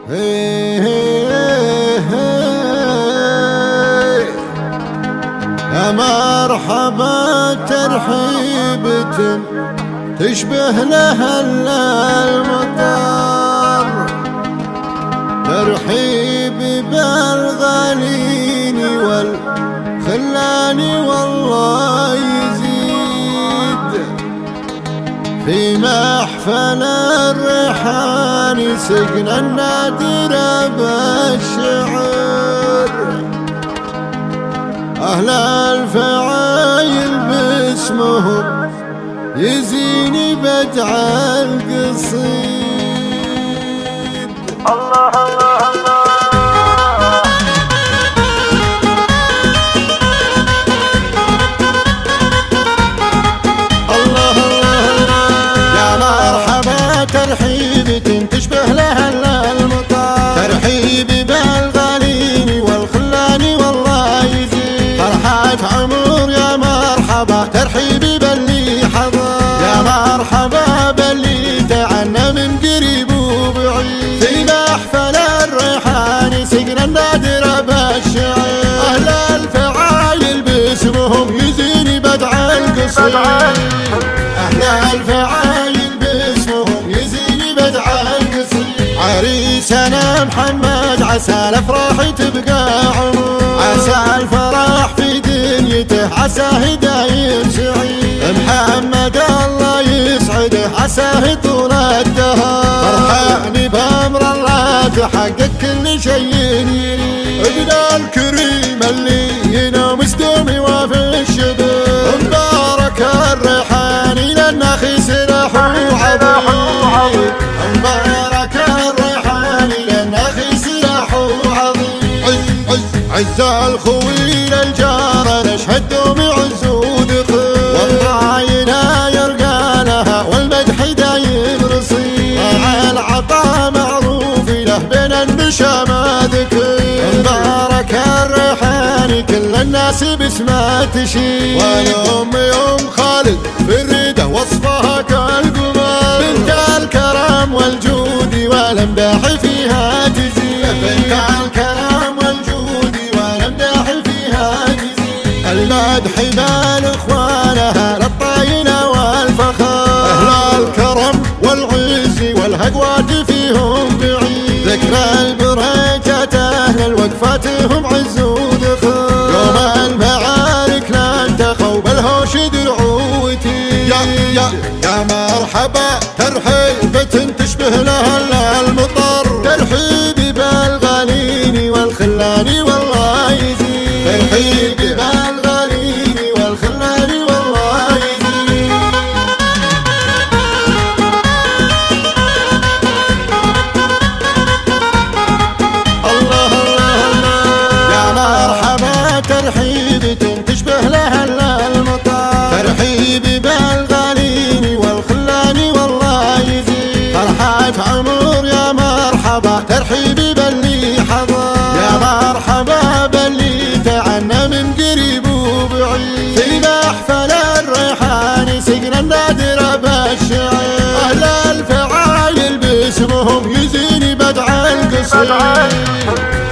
يا مرحبا ترحيبة تشبه لها المطر، ترحيبي بالغالين والخلان والله يزيد. في محفل الريحان سقنا النادر بالشعر، أهل الفعايل باسمهم يزيني بدع القصيد. الله الله الله الله الله يا مرحبا ترحيبة تشبه لها المطر، ترحيبي بالغالين والخلان والله يزيد. فرحة عمر يا مرحبا ترحيبي باللي حضر، يا مرحبا باللي تعنى من قريب وبعيد. في محفل الريحان سقنا النادر بالشعر، أهل الفعايل باسمهم يزيني بدع القصيد. أهل الفعايل باسمهم يزيني بدع القصيد. عريسنا محمد عسى الأفراح تبقى عمر، عسى الفرح في دنيته عساه دايم سعيد. محمد الله يسعده عساه طول الدهر، فرحاني بأمر الله تحقق كل شيء يريد. ابن الكريم اللي ينام مستومي وفي الشباب، مبارك الريحاني للنخي سلاح عظيم. مبارك الريحاني للنخي سلاح عظيم. عز الخويل الجار نشهد دوم عز ودخل، والراينا يرقى لها والمدح دايم رصيد. مع العطاء معروف له بين النشامة ذكر، مبارك الريحاني كل الناس باسمه تشيد. والأم يوم خالد في الردة وصفها كالقمر، بنت الكرم والجود والامداح فيها تزيد. بنت الكرم والجود والامداح فيها تزيد. المدح بال اخوانها للطاينة والفخر، اهل الكرم والعز والهقوات فيهم بعيد. ذكرى البريجة اهل الوقفات هم عز ودخل، يوم المعارك لانتخوا بالهوش دعوتي. يا مرحبا ترحيبة تشبه لها المطر، ترحيبي بالغالين والخلان والله يزيد. ترحيبي بالغالين والخلان والله يزيد. الله الله الله يا مرحبا ترحيبة تشبه لها المطر، ترحيبي بالغالين والخلان والله يزيد. فرحة عمر يا مرحبا ترحيبي باللي حضر، يا مرحبا باللي تعنى من قريب وبعيد. في محفل الريحان سقنا النادر بالشعر، أهل الفعايل باسمهم يزيني بدع القصيد.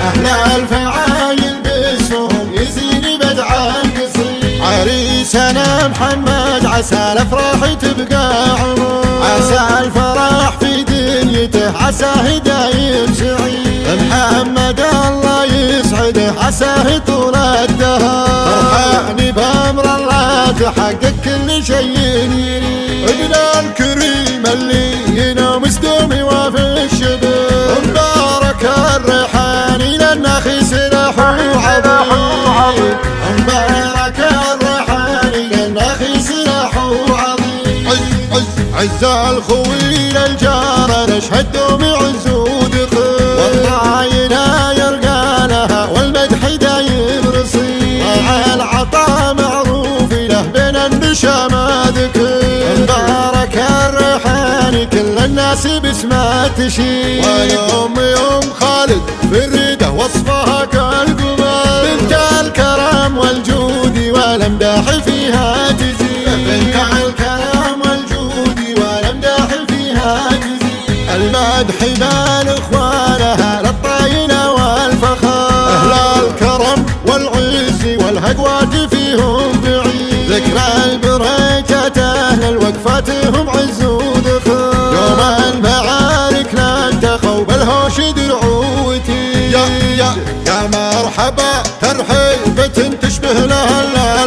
أهل الفعايل باسمهم يزيني بدع القصيد. عريسنا محمد عسى الأفراح تبقى عمر، عسى الفرح في دنيته عساه دايم سعيد. محمد الله يسعده عساه طول الدهر، فرحاني بأمر الله تحقق كل شيء يريد. ابن الكريم اللي ينام مستومي وفي الشباب، مبارك الريحاني للنخي سلاح عظيم. مبارك الريحاني للنخي سلاح عظيم. عز الخويل الجار نشهد دوم عز ودخل، والراينا يرقى لها والمدح دايم رصيد. مع العطاء معروف له بين النشامة ذكر، مبارك الريحاني كل الناس باسمه تشيد. والأم يوم خالد في الردة وصفها كالقمر، بنت الكرم والجود والامداح فيها تزيد. بنت الكرم والجود والامداح فيها تزيد. المدح بال اخوانها مرحبا ترحيبة تشبه لها